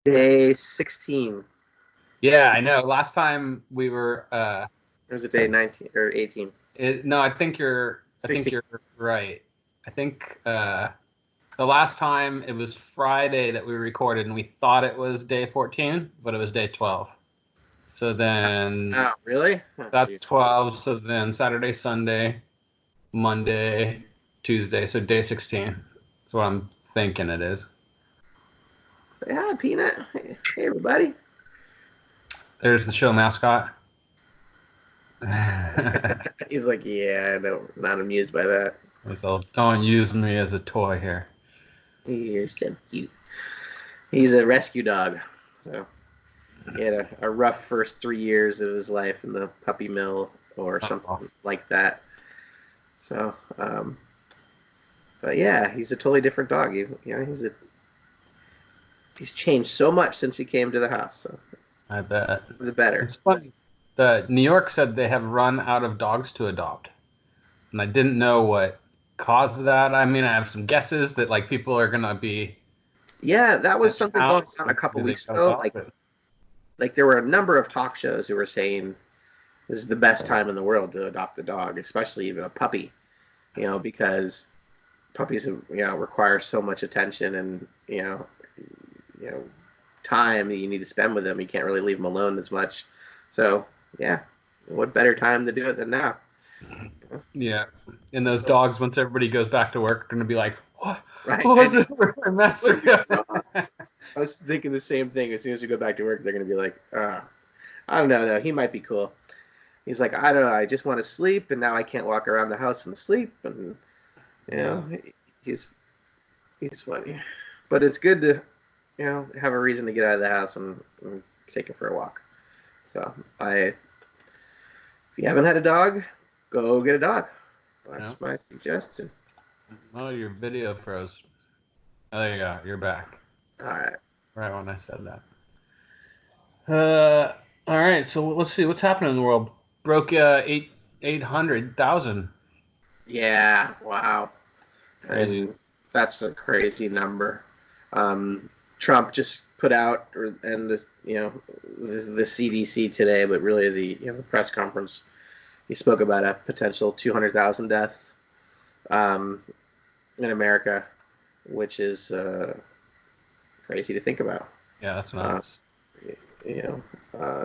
Day 16. Yeah, I know. Last time we were Or was it day 19 or 18? no, I think 16. you're right. I think the last time it was Friday that we recorded and we thought it was day 14, but it was day 12. So then Oh, really? Oh, that's geez. 12. So then Saturday, Sunday, Monday, Tuesday. So day 16. That's what I'm thinking it is. Say hi, Peanut. Hey, everybody. There's the show mascot. He's like, yeah, no, not amused by that. So don't use me as a toy here. You're so cute. He's a rescue dog. So he had a rough first 3 years of his life in the puppy mill or Oh, something like that. So, but yeah, he's a totally different dog. He's changed so much since he came to the house. So I bet. for the better. It's funny. The New York said they have run out of dogs to adopt, and I didn't know what caused that. I mean, I have some guesses that like people are gonna be Yeah, that was at the something going house. on a Like, couple do they weeks go ago. adopt it? Like there were a number of talk shows who were saying this is the best time in the world to adopt a dog, especially even a puppy. Because puppies, require so much attention and you know, time that you need to spend with them. You can't really leave them alone as much. So yeah, what better time to do it than now? Yeah, and those So dogs, once everybody goes back to work, are gonna be like, "What? right, What did my master where's your go?" dog? I was thinking the same thing. As soon as we go back to work, they're gonna be like, I don't know though. He might be cool. He's like, I don't know. I just want to sleep, and now I can't walk around the house and sleep. And you Yeah, know, he's he's funny, but it's good to have a reason to get out of the house and take him for a walk. So if you haven't had a dog, go get a dog. yeah. That's my suggestion. Oh, your video froze. Oh, there you go. You're back. All right. Right when I said that. All right. So let's see what's happening in the world. Broke 800,000. Yeah. Wow. Crazy. And that's a crazy number. Trump just put out, and the CDC today, but really the press conference, he spoke about a potential 200,000 deaths um, in America, which is crazy to think about. Yeah, that's Uh, nuts. you know, uh,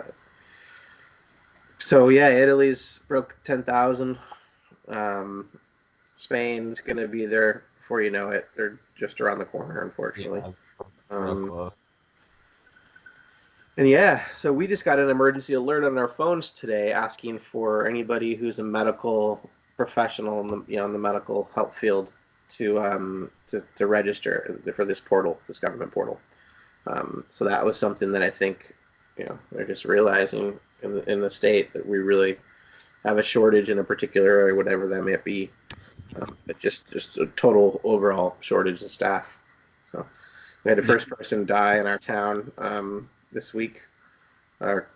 so yeah, Italy's broke 10,000. Um, Spain's gonna be there before you know it. They're just around the corner, unfortunately. Yeah, real Um, close. and yeah, so we just got an emergency alert on our phones today, asking for anybody who's a medical professional in the medical help field to register for this portal, this government portal. So that was something that I think they're just realizing in the state that we really have a shortage in a particular area, whatever that may be. But just a total overall shortage of staff. So we had the Yeah. first person die in our town this week or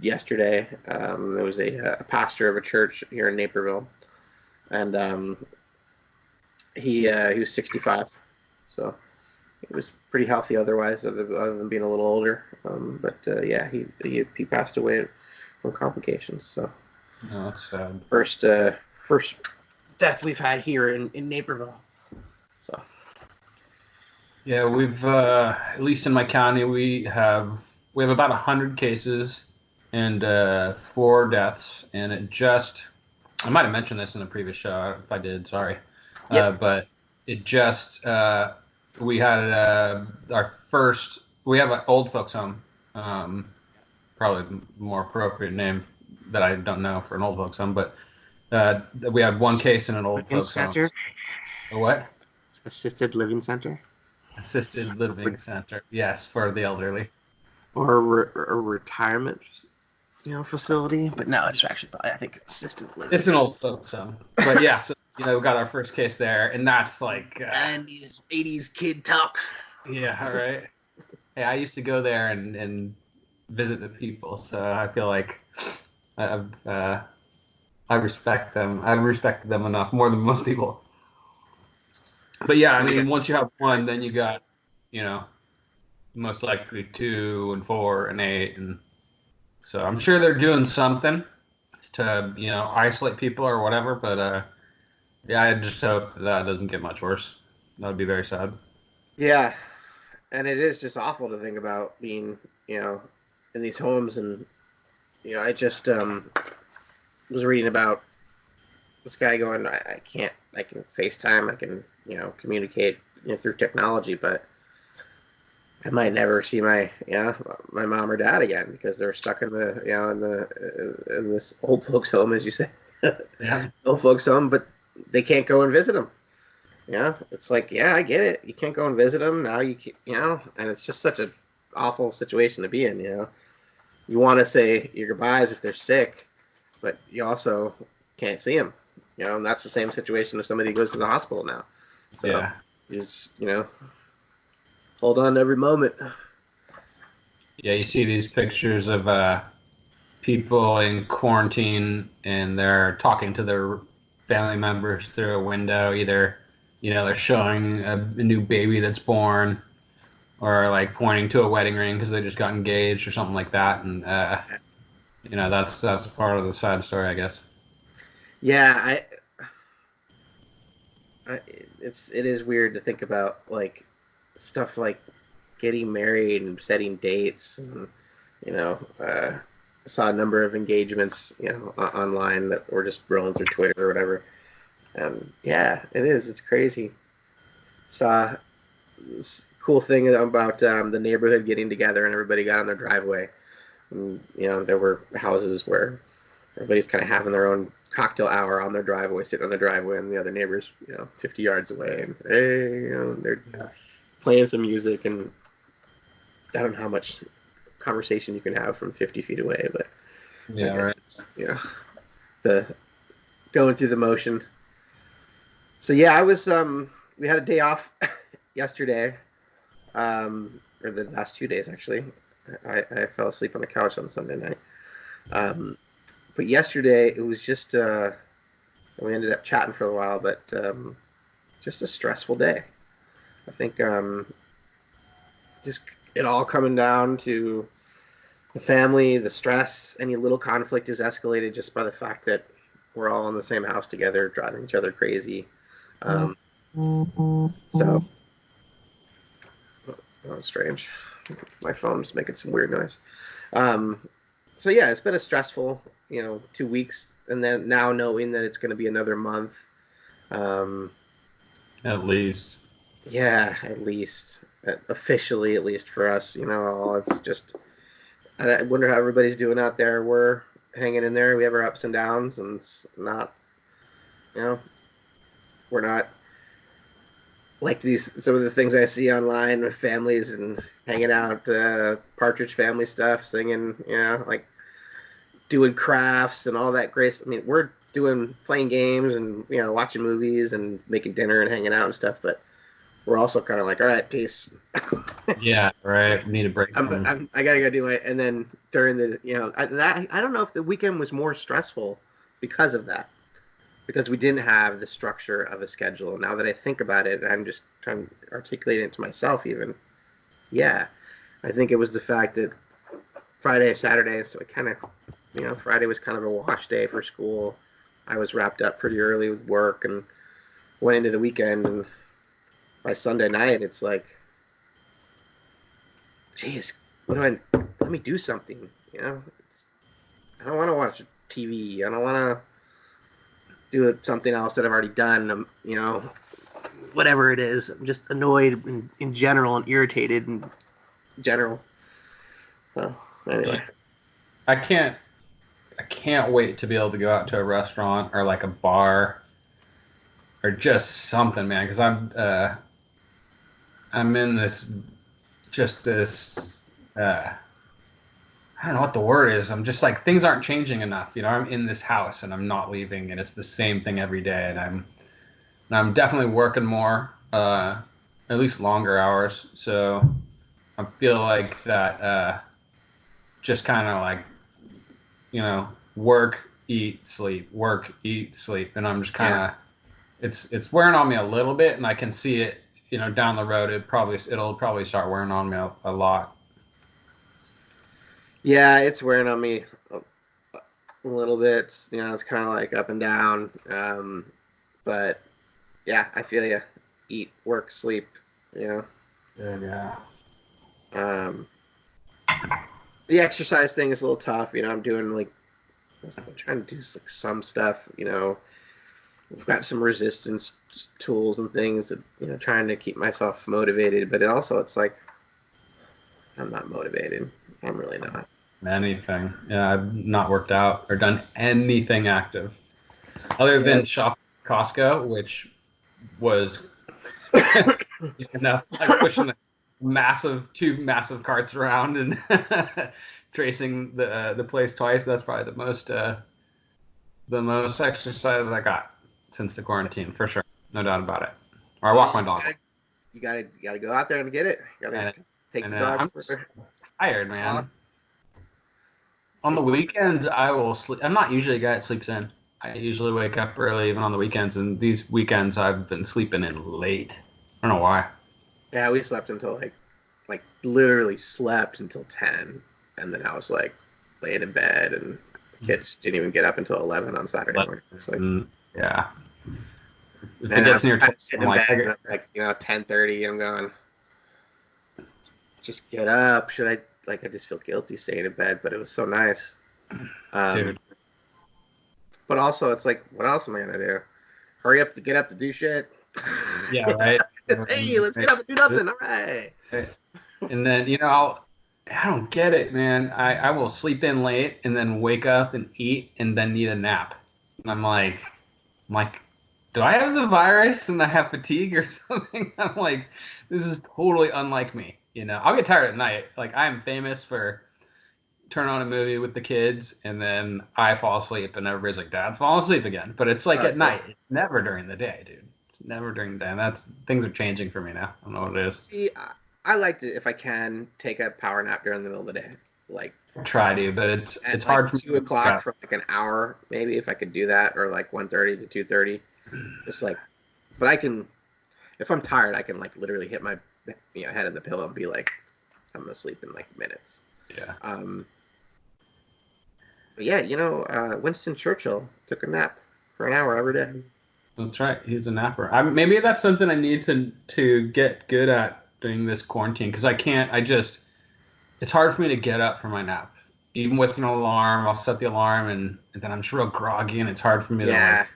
yesterday. There was a pastor of a church here in Naperville, and he was 65, so he was pretty healthy otherwise, other than being a little older. But yeah, he passed away from complications. So No, that's sad. first death we've had here in Naperville. So Yeah, we've at least in my county we have about 100 cases and 4 deaths, and it just I might have mentioned this in the previous show. If I did, sorry, yep. but it just we had our first. We have an old folks home, probably more appropriate name that I don't know for an old folks home, but we had one case in an old Living folks home. center, A what? assisted living center, Assisted living center. Yes, for the elderly. or a retirement, facility. But no, it's actually probably, I think, assisted living. It's an old folks home. But yeah, so we got our first case there, and that's like 90s, 80s kid talk. yeah, all right. Hey, I used to go there and visit the people, so I feel like I respect them. I've respected them enough, more than most people. But yeah, I mean, once you have one, then you got, you know, most likely 2 and 4 and 8, and so I'm sure they're doing something to isolate people or whatever. But yeah, I just hope that doesn't get much worse. That would be very sad. Yeah, and it is just awful to think about being, in these homes. And I just was reading about this guy going, I can't, I can FaceTime, I can, communicate, through technology, but I might never see my mom or dad again because they're stuck in the, in this old folks home, as you say. Yeah. Old folks home, but they can't go and visit them. Yeah, it's like, yeah, I get it. You can't go and visit them now. And it's just such an awful situation to be in. You want to say your goodbyes if they're sick, but you also can't see them. And that's the same situation if somebody goes to the hospital now. So Yeah. you just, hold on to every moment. Yeah, you see these pictures of people in quarantine, and they're talking to their family members through a window. Either, they're showing a new baby that's born, or like pointing to a wedding ring because they just got engaged or something like that. And that's part of the sad story, I guess. Yeah, it is weird to think about like stuff like getting married and setting dates. And, saw a number of engagements, online that were just rolling through Twitter or whatever. Yeah, it is. It's crazy. Saw this cool thing about the neighborhood getting together and everybody got on their driveway. And, there were houses where everybody's kind of having their own cocktail hour on their driveway, sitting on the driveway, and the other neighbors, 50 yards away, and hey, they're playing some music. And I don't know how much conversation you can have from 50 feet away, but Yeah, right. The going through the motion. So yeah, I was we had a day off yesterday, or the last 2 days actually. I fell asleep on the couch on Sunday night. But yesterday it was just we ended up chatting for a while, but just a stressful day. I think just it all coming down to the family, the stress. Any little conflict is escalated just by the fact that we're all in the same house together, driving each other crazy. So that was strange. My phone's making some weird noise. So yeah, it's been a stressful, 2 weeks, and then now knowing that it's going to be another month. At least. Yeah, at least officially, at least for us, it's just. I wonder how everybody's doing out there. We're hanging in there. We have our ups and downs, and it's not, we're not like some of the things I see online with families and hanging out, Partridge Family stuff, singing, like doing crafts and all that great. I mean, we're playing games and watching movies and making dinner and hanging out and stuff, but we're also kind of like, all right, peace. Yeah, right. We need a break. I gotta go do it. And then during the, I don't know if the weekend was more stressful because of that, because we didn't have the structure of a schedule. Now that I think about it, and I'm just trying to articulate it to myself even. Yeah, I think it was the fact that Friday, Saturday, so it kind of, Friday was kind of a wash day for school. I was wrapped up pretty early with work and went into the weekend, and by Sunday night, it's like, geez, let me do something, I don't want to watch TV. I don't want to do something else that I've already done. Whatever it is. I'm just annoyed in general and irritated in general. So anyway, I can't wait to be able to go out to a restaurant or like a bar or just something, man. Because I'm in this I don't know what the word is. I'm just like, things aren't changing enough. I'm in this house and I'm not leaving, and it's the same thing every day. And I'm definitely working more, at least longer hours. So I feel like that, just kind of like, work, eat, sleep, and I'm just kind of, it's wearing on me a little bit, and I can see it down the road, it'll probably start wearing on me a lot. Yeah, it's wearing on me a little bit. It's kind of like up and down. But yeah, I feel you. Eat, work, sleep. You Yeah. Um, the exercise thing is a little tough. I'm doing I'm trying to do like some stuff. We've got some resistance tools and things that trying to keep myself motivated. But it's like I'm not motivated. I'm really not. Anything. Yeah, I've not worked out or done anything active other than shop at Costco, which was enough, like pushing two massive carts around and tracing the place twice. That's probably the most exercise I got since the quarantine, for sure, no doubt about it. Or I walk my dog. You gotta go out there and get it. You gotta take the dog. I'm tired, man. On the weekends, I will sleep. I'm not usually a guy that sleeps in. I usually wake up early, even on the weekends. And these weekends, I've been sleeping in late. I don't know why. Yeah, we slept until like literally slept until 10, and then I was like laying in bed, and the kids didn't even get up until 11 on Saturday morning. It's like, yeah. If it gets near 12, I'm like 10:30, I'm going, just get up. Should I? Like, I just feel guilty staying in bed, but it was so nice. Dude. But also, it's like, what else am I gonna do? Hurry up to get up to do shit. Yeah, right. Hey, let's get up and do nothing. All right. And then I don't get it, man. I will sleep in late and then wake up and eat and then need a nap. And I'm like, do I have the virus and I have fatigue or something? I'm like, this is totally unlike me. I'll get tired at night. Like, I'm famous for turn on a movie with the kids and then I fall asleep and everybody's like, Dad's falling asleep again. But it's like at night. It's never during the day, dude. It's never during the day. And things are changing for me now. I don't know what it is. See, I like to, if I can, take a power nap during the middle of the day. Like, try to, but it's hard for 2 o'clock for like an hour, maybe, if I could do that, or like 1:30 to 2:30. Just like, but I can, if I'm tired, I can like literally hit my head in the pillow and be like, I'm gonna sleep in like minutes. Yeah. But yeah, Winston Churchill took a nap for an hour every day. That's right. He's a napper. Maybe that's something I need to get good at during this quarantine, because it's hard for me to get up from my nap. Even with an alarm, I'll set the alarm and then I'm just real groggy and it's hard for me to like.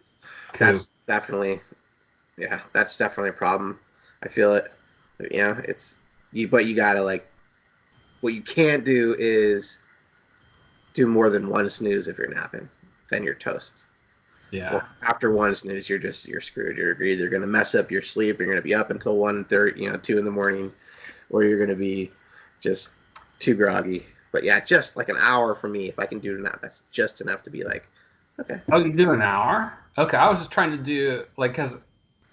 That's definitely a problem. I feel it. It's but you gotta, like, what you can't do is do more than one snooze if you're napping. Then you're toast. Yeah. Well, after one snooze, you're screwed. You're either gonna mess up your sleep, you're gonna be up until 1:30, 2 in the morning, or you're gonna be just too groggy. But yeah, just like an hour for me, if I can do a nap, that's just enough to be like, okay. Oh, you do an hour? Okay, I was just trying to do, like, because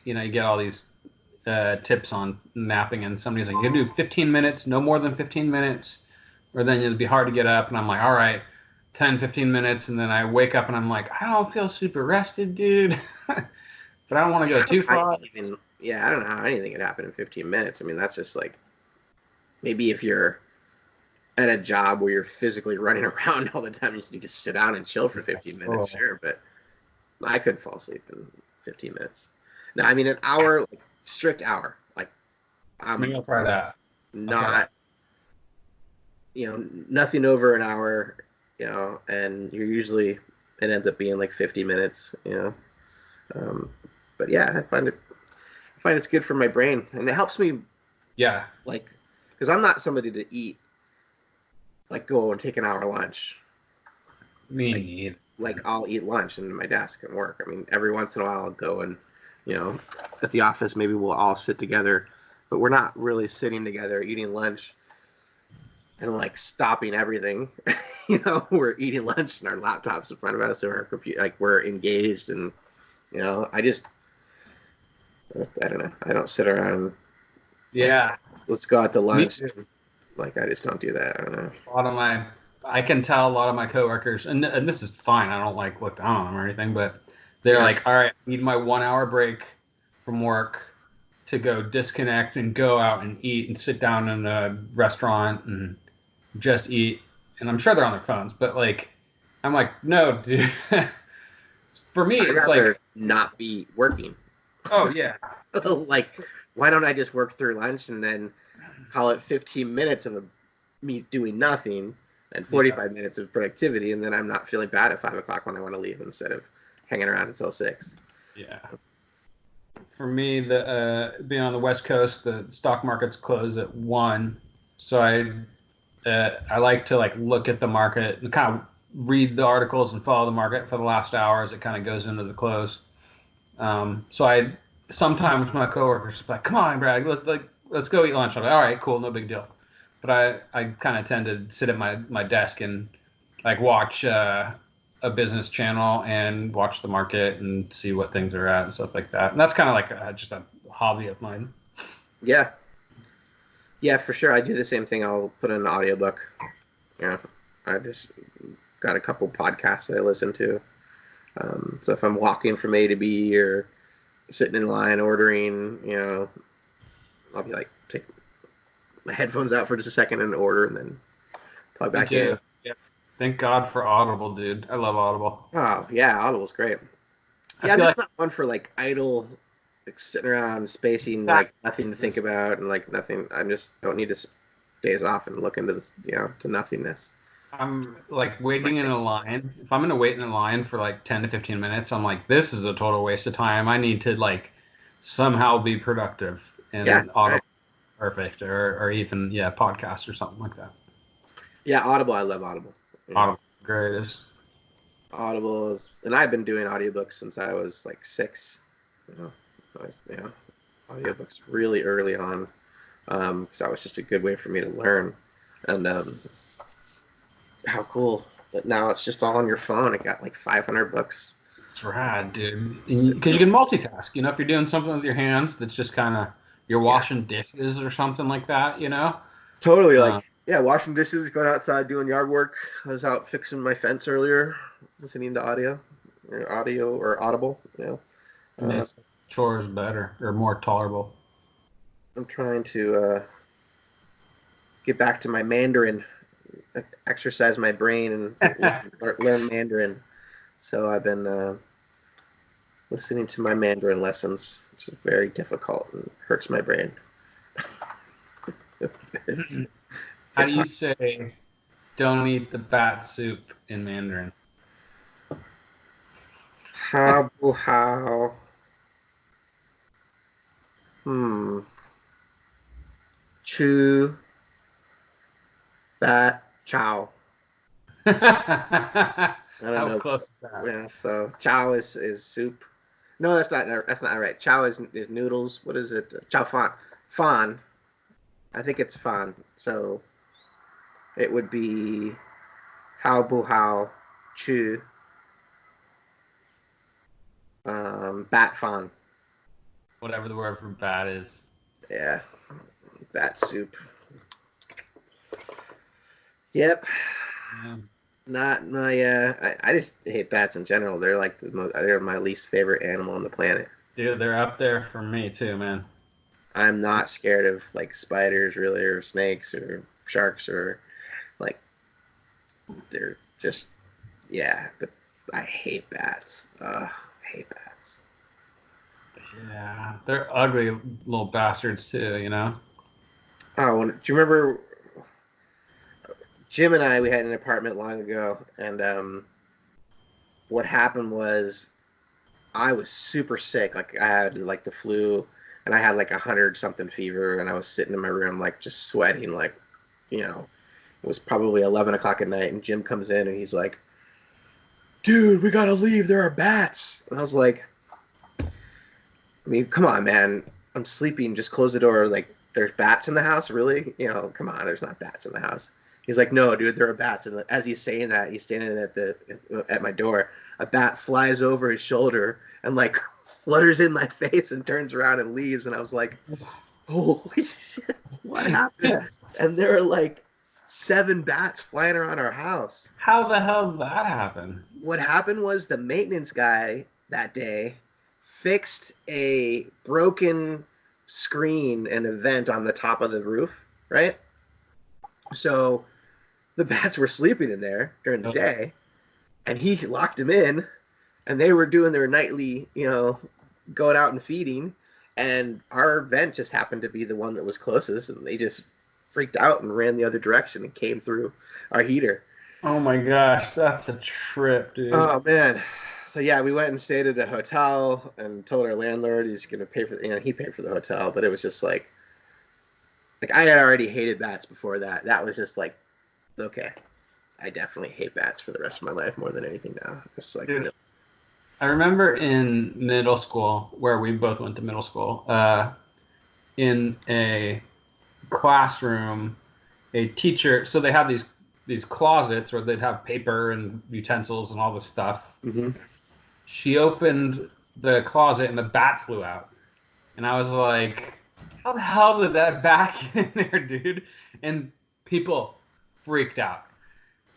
you get all these tips on napping, and somebody's like, you can do 15 minutes, no more than 15 minutes, or then it'll be hard to get up. And I'm like, all right, 10, 15 minutes, and then I wake up and I'm like, I don't feel super rested, dude. But I don't want to go too far. I don't know how anything could happen in 15 minutes. I mean, that's just like, maybe if you're at a job where you're physically running around all the time, you just need to sit down and chill for 15 minutes, sure. But I couldn't fall asleep in 15 minutes. No, I mean, an hour, like, strict hour. Like, Maybe I'll try that. Not, nothing over an hour, and it ends up being like 50 minutes, But yeah, I find it's good for my brain, and it helps me. Yeah. Like, because I'm not somebody to eat, like, go and take an hour lunch. Me neither. Like, I'll eat lunch in my desk and work. I mean, every once in a while I'll go and, at the office, maybe we'll all sit together, but we're not really sitting together eating lunch and like stopping everything. We're eating lunch and our laptops in front of us, or our computer, like, we're engaged, and I don't know. I don't sit around and, yeah, let's go out to lunch. Like, I just don't do that. I don't know. I can tell a lot of my coworkers, and this is fine. I don't like look down on them or anything, but they're like, all right, I need my 1 hour break from work to go disconnect and go out and eat and sit down in a restaurant and just eat. And I'm sure they're on their phones, but like, I'm like, no, dude. For me, I'd it's rather like, not be working. oh yeah, Like, why don't I just work through lunch and then call it 15 minutes of me doing nothing and 45 minutes of productivity, and then I'm not feeling bad at 5 o'clock when I want to leave instead of hanging around until 6. yeah. For me, the being on the West Coast, the stock markets close at 1, so I like to like look at the market and kind of read the articles and follow the market for the last hour as it kind of goes into the close. So I sometimes my coworkers are like, "Come on, Brad, let's go eat lunch." I'm like, "All right, cool, no big deal." But I kind of tend to sit at my desk and like watch a business channel and watch the market and see what things are at and stuff like that. And that's kind of like just a hobby of mine. Yeah. Yeah, for sure. I do the same thing. I'll put in an audiobook. Yeah. I just got a couple podcasts that I listen to. So if I'm walking from A to B or sitting in line ordering, I'll be like, take my headphones out for just a second and order and then plug back in. Yeah. Thank God for Audible, dude. I love Audible. Oh, yeah, Audible's great. Yeah, I'm just not one for like idle, like sitting around spacing, like nothing to think about and like nothing. I just don't need to days off and look into this, to nothingness. I'm like waiting in a line. If I'm going to wait in a line for like 10 to 15 minutes, I'm like, this is a total waste of time. I need to like somehow be productive and Audible, right. Perfect. Or even, podcast or something like that. Yeah, Audible. I love Audible. Audible, greatest. Audible is, and I've been doing audiobooks since I was like 6. Audiobooks really early on, because that was just a good way for me to learn. And how cool that now it's just all on your phone. It got like 500 books. It's rad, dude. Because you can multitask. If you're doing something with your hands that's just kind of you're washing dishes or something like that. Totally, washing dishes, going outside, doing yard work. I was out fixing my fence earlier, listening to audio or Audible. Makes chores better or more tolerable. I'm trying to get back to my Mandarin, exercise my brain and learn Mandarin. So I've been listening to my Mandarin lessons, which is very difficult and hurts my brain. How do you say don't eat the bat soup in Mandarin? How. Chu. Bat. Chow. How close is that? Yeah, so chow is soup. No, that's not right. Chow is noodles. What is it? Chow fan. Fan. I think it's fan. So it would be how bu how chu bat fan. Whatever the word for bat is. Yeah. Bat soup. Yep. Yeah. Not my. I just hate bats in general. They're like they're my least favorite animal on the planet. Dude, they're up there for me too, man. I'm not scared of like spiders, really, or snakes, or sharks, or like they're just But I hate bats. I hate bats. Yeah, they're ugly little bastards too. Oh, do you remember? Jim and I, we had an apartment long ago, and what happened was I was super sick. Like I had like the flu, and I had like 100-something fever, and I was sitting in my room like just sweating, like it was probably 11 o'clock at night, and Jim comes in and he's like, "Dude, we gotta leave. There are bats." And I was like, "I mean, come on, man. I'm sleeping. Just close the door. Like, there's bats in the house, really? Come on. There's not bats in the house." He's like, "No, dude, there are bats." And as he's saying that, he's standing at my door. A bat flies over his shoulder and like flutters in my face and turns around and leaves. And I was like, "Holy shit, what happened?" And there are like 7 bats flying around our house. How the hell did that happen? What happened was the maintenance guy that day fixed a broken screen an event on the top of the roof, right? So the bats were sleeping in there during the day, and he locked them in, and they were doing their nightly, going out and feeding, and our vent just happened to be the one that was closest, and they just freaked out and ran the other direction and came through our heater. Oh my gosh, that's a trip, dude. Oh man. So yeah, we went and stayed at a hotel and told our landlord he's gonna pay for he paid for the hotel, but it was just like I had already hated bats before that. That was just like, okay, I definitely hate bats for the rest of my life more than anything now. It's like, dude, I remember in middle school, where we both went to middle school, in a classroom, a teacher, so they have these closets where they'd have paper and utensils and all this stuff. Mm-hmm. She opened the closet and the bat flew out. And I was like, how the hell did that bat get in there, dude? And people freaked out.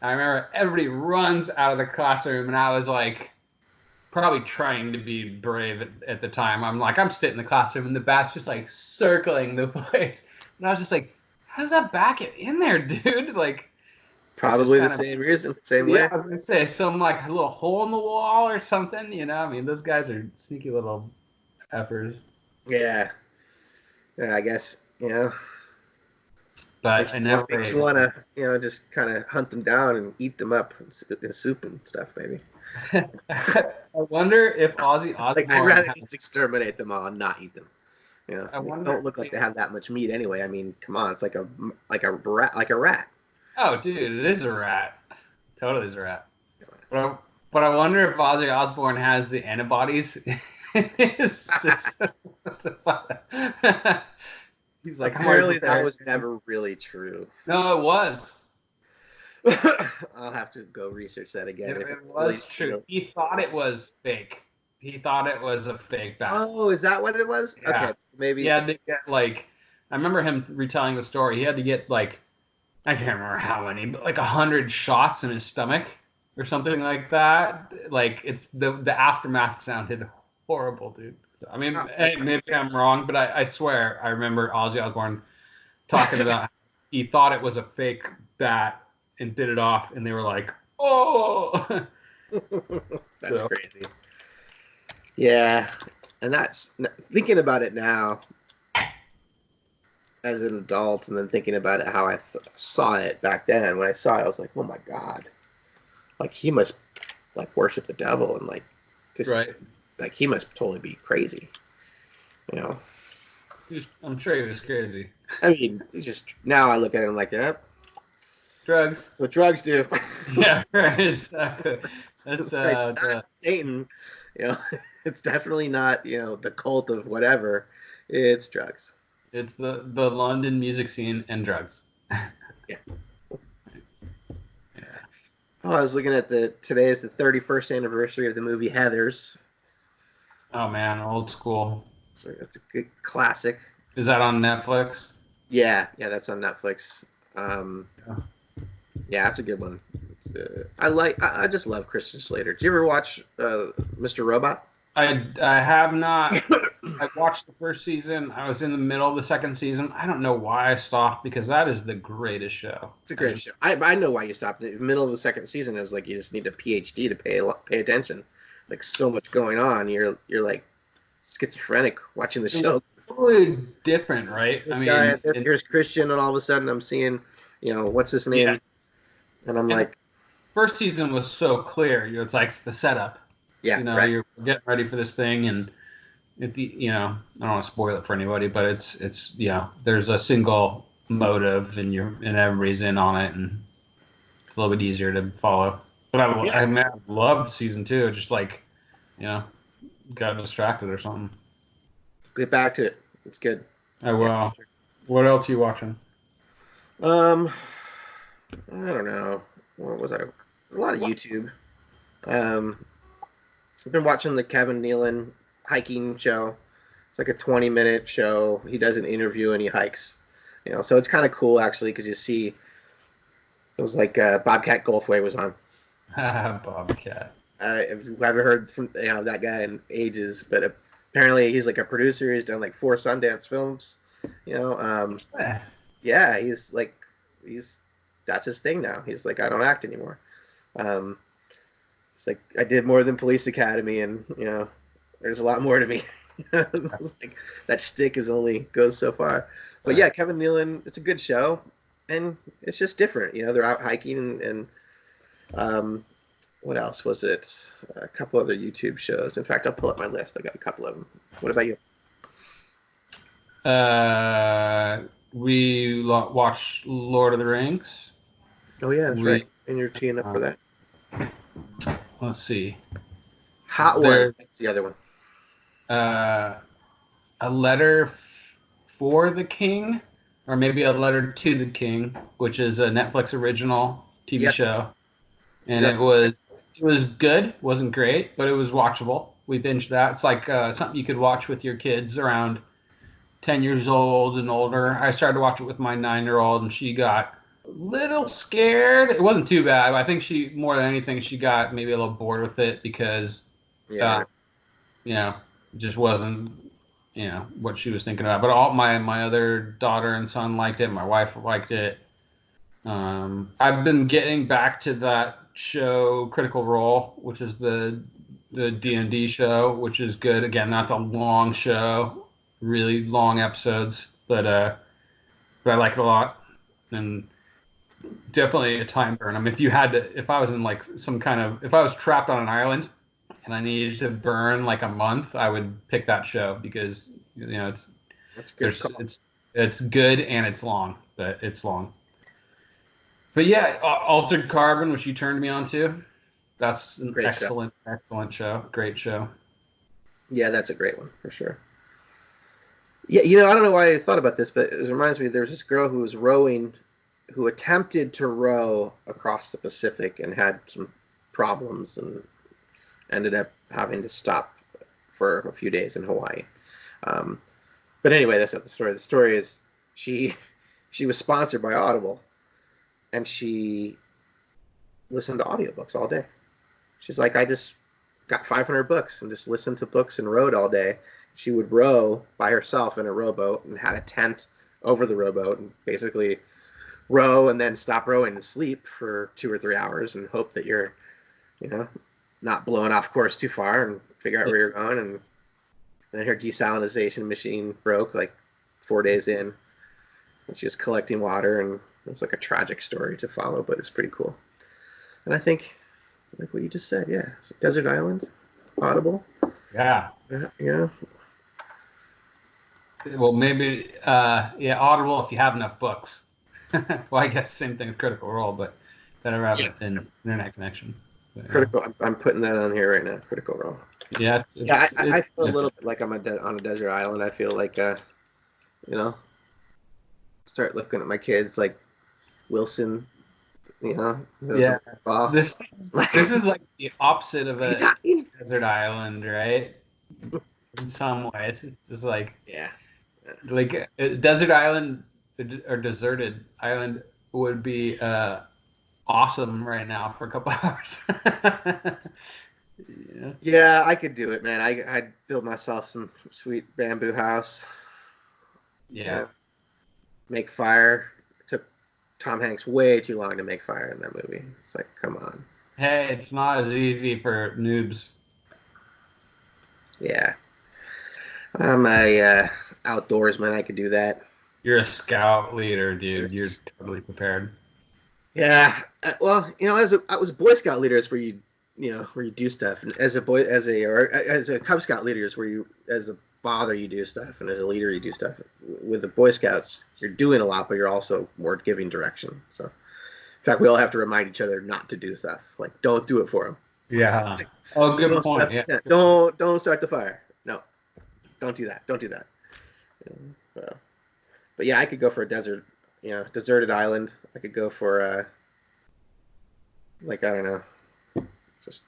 I remember everybody runs out of the classroom, and I was like, probably trying to be brave at the time. I'm sitting in the classroom, and the bat's just like circling the place. And I was just like, how does that bat get in there, dude? Like, probably the same reason, same way. I was gonna say some like a little hole in the wall or something. I mean, those guys are sneaky little effers. Yeah, I guess. But I never. Makes you want to, just kind of hunt them down and eat them up in soup and stuff, maybe. I wonder if Ozzy Osbourne. I'd rather just exterminate them all and not eat them. I wonder. They don't look like they have that much meat anyway. I mean, come on, it's like a rat. Oh, dude, it is a rat. Totally is a rat. But I wonder if Ozzy Osbourne has the antibodies in his system. He's like, apparently that was never really true. No, it was. I'll have to go research that again. It was really true. He thought it was fake. He thought it was a fake bat. Oh, is that what it was? Yeah. Okay, maybe. He had to get I remember him retelling the story. He had to get I can't remember how many, but 100 shots in his stomach or something like that. It's the aftermath sounded horrible, dude. I mean, maybe I'm wrong, but I swear I remember Ozzy Osbourne talking about he thought it was a fake bat and bit it off, and they were like, "Oh." That's crazy. Yeah, and that's thinking about it now as an adult, and then thinking about it how I saw it back then. When I saw it, I was like, "Oh my god!" He must worship the devil, and this. Right. He must totally be crazy. I'm sure he was crazy. I mean, just now I look at him like, yep. Drugs. That's what drugs do. Yeah, right. Exactly. That's not Satan. It's definitely not the cult of whatever. It's drugs. It's the London music scene and drugs. Yeah. Oh, I was looking at today is the 31st anniversary of the movie Heathers. Oh man, old school. So it's a good classic. Is that on Netflix? Yeah, that's on Netflix. Yeah, it's a good one. I just love Christian Slater. Did you ever watch Mr. Robot? I have not. I watched the first season. I was in the middle of the second season. I don't know why I stopped because that is the greatest show. It's a great show. I know why you stopped. In the middle of the second season, it was like you just need a PhD to pay attention. So much going on. You're like schizophrenic watching the show. It's totally different, right? Here's Christian, and all of a sudden I'm seeing, what's his name, and I'm like, first season was so clear. It's like the setup. Yeah, right. You're getting ready for this thing, and I don't want to spoil it for anybody, but it's there's a single motive, and everybody's in on it, and it's a little bit easier to follow. But I loved season 2. Just got distracted or something. Get back to it. It's good. I will. Yeah. What else are you watching? I don't know. What was I? A lot of YouTube. I've been watching the Kevin Nealon hiking show. It's like a 20-minute show. He does an interview and he hikes. So it's kind of cool actually because you see it was like Bobcat Goldthwait was on. Bobcat. I haven't heard from that guy in ages, but Apparently, he's like a producer. He's done like 4 Sundance films. You know, Yeah. yeah, he's that's his thing now. He's like, I don't act anymore. Um, it's like I did more than Police Academy, and there's a lot more to me. It's like that shtick is only goes so far. But yeah, Kevin Nealon, it's a good show, and it's just different. They're out hiking, and um, what else was it? A couple other YouTube shows. In fact, I'll pull up my list. I got a couple of them. What about you? We watched Lord of the Rings. Oh yeah, that's right. We And you're teeing up for that. let's see. Hot Ones. There, That's the other one. a letter for the king, or maybe a letter to the king, which is a Netflix original TV Yep. show, and Yep. it was good. Wasn't great, but it was watchable. We binged that. It's like something you could watch with your kids around 10 years old and older. I started to watch it with my 9-year-old, and she got a little scared. It wasn't too bad. I think more than anything, she got maybe a little bored with it because, Yeah. it just wasn't, what she was thinking about. But all my other daughter and son liked it. My wife liked it. I've been getting back to that show, Critical Role, which is the D&D show, which is good. Again, that's a long show, really long episodes, but I like it a lot, and definitely a time burn. I mean, if I was in like if I was trapped on an island and I needed to burn like a month, I would pick that show because That's a good call. it's good and it's long, but it's long. But yeah, Altered Carbon, which you turned me on to, that's an Great show. excellent show. Great show. Yeah, that's a great one for sure. Yeah, I don't know why I thought about this, but it reminds me there was this girl who was rowing, who attempted to row across the Pacific and had some problems and ended up having to stop for a few days in Hawaii. Um, but anyway, that's not the story. The story is she she was sponsored by Audible, and she listened to audiobooks all day. She's like, I just got 500 books and just listened to books and rowed all day. She would row by herself in a rowboat and had a tent over the rowboat and basically row and then stop rowing and sleep for 2 or 3 hours and hope that you're, you know, not blowing off course too far and figure out where you're going. And then her desalinization machine broke like 4 days in. And she was collecting water, and it was like a tragic story to follow, but it's pretty cool. And I think, like what you just said, yeah, so Desert Island, Audible, Yeah. yeah, Well, maybe yeah, Audible if you have enough books. Well, I guess same thing with Critical Role, but better have an internet connection. But, Critical. I'm putting that on here right now. Critical Role. yeah. Yeah, I feel a little bit like I'm on a desert island. I feel like, you know, start looking at my kids like Wilson, Yeah. ball. This is like the opposite of a desert island, right? In some ways, it's just like Yeah. like a desert island or deserted island would be awesome right now for a couple hours. Yeah. Yeah, I could do it, man. I'd build myself some sweet bamboo house. Yeah. Make fire. It took Tom Hanks way too long to make fire in that movie. It's like, come on. Hey, it's not as easy for noobs. Yeah. I'm a outdoorsman. I could do that. You're a scout leader, dude. You're totally prepared. Yeah. Well, I was a Boy Scout leader is where where you do stuff, and as a Cub Scout leader is where you, as a father, you do stuff, and as a leader, you do stuff. With the Boy Scouts, you're doing a lot, but you're also more giving direction. So, in fact, we all have to remind each other not to do stuff. Like, don't do it for them. Yeah. Oh, good point. Yeah. Don't start the fire. No, don't do that. Don't do that. So, but yeah, I could go for a deserted island. I could go for like, I don't know, just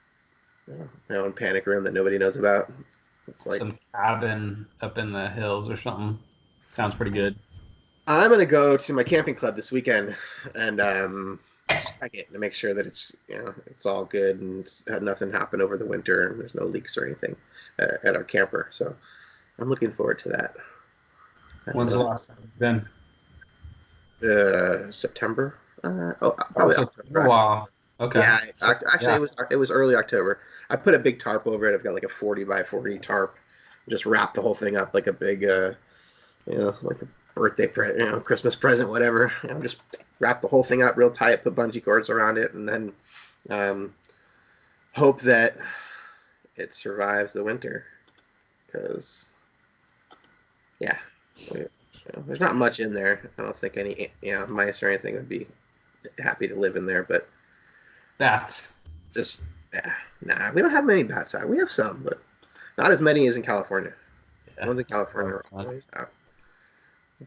my own panic room that nobody knows about. It's like some cabin up in the hills or something. Sounds pretty good. I'm gonna go to my camping club this weekend and just check it to make sure that it's it's all good and had nothing happen over the winter and there's no leaks or anything at our camper. So I'm looking forward to that. When's the last time you've been? September. Oh, Probably so it's been October. a while. Okay. Yeah, actually, Yeah. it was early October. I put a big tarp over it. I've got like a 40 by 40 tarp. Just wrap the whole thing up like a big, like a birthday present, Christmas present, whatever. Just wrap the whole thing up real tight, put bungee cords around it, and then um, hope that it survives the winter. Because, yeah, there's not much in there. I don't think any, mice or anything would be happy to live in there, but Bats. just yeah, nah, we don't have many bats out. We have some, but not as many as in California. The Yeah. ones in California are always out.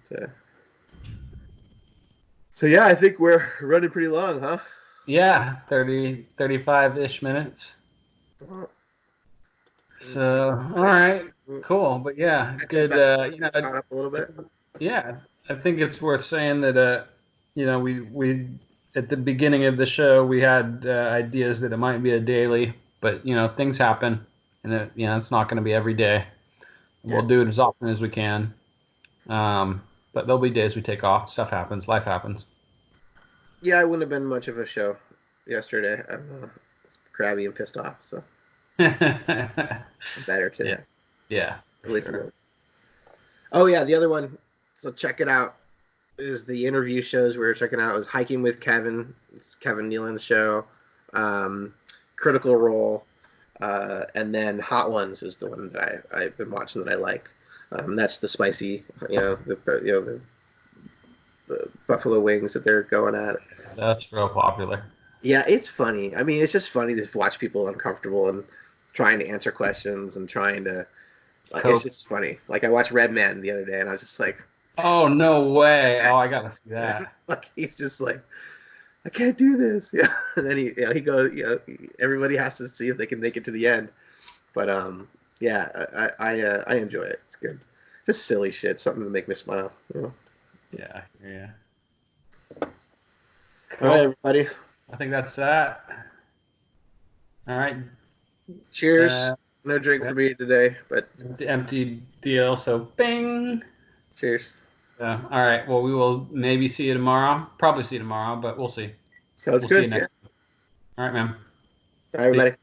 But, so yeah, I think we're running pretty long, huh? Yeah, 30, 35-ish minutes. Well, So, all right, cool. But yeah, good. caught up a little bit. Yeah, I think it's worth saying that, we at the beginning of the show we had ideas that it might be a daily, but things happen, and it's not going to be every day. We'll Yeah. do it as often as we can. But there'll be days we take off. Stuff happens. Life happens. Yeah, I wouldn't have been much of a show yesterday. I'm crabby and pissed off, so Yeah. I'm better today. Yeah. At least a Sure. little. Oh yeah, the other one. So check it out. Is the interview shows we were checking out was Hiking with Kevin. It's Kevin Nealon's show. Um, Critical Role, and then Hot Ones is the one that I've been watching that I like. That's the spicy, the buffalo wings that they're going at. That's real popular. Yeah, it's funny. I mean, it's just funny to watch people uncomfortable and trying to answer questions and trying to like. It's Coke. just funny. Like I watched Red Man the other day, and I was just like, Oh, no way. Oh, I gotta see that. like he's just like, I can't do this. Yeah, and then he goes, everybody has to see if they can make it to the end. But yeah, I enjoy it. It's good. Just silly shit, something to make me smile. Yeah. Yeah. All right, Cool. everybody. I think that's that. All right. Cheers. No drink for me today, but The empty deal. So, bing. cheers. Yeah. All right. Well, we will maybe see you tomorrow. Probably see you tomorrow, but we'll see. Sounds We'll see you good. next. Yeah. All right, man. All right, everybody.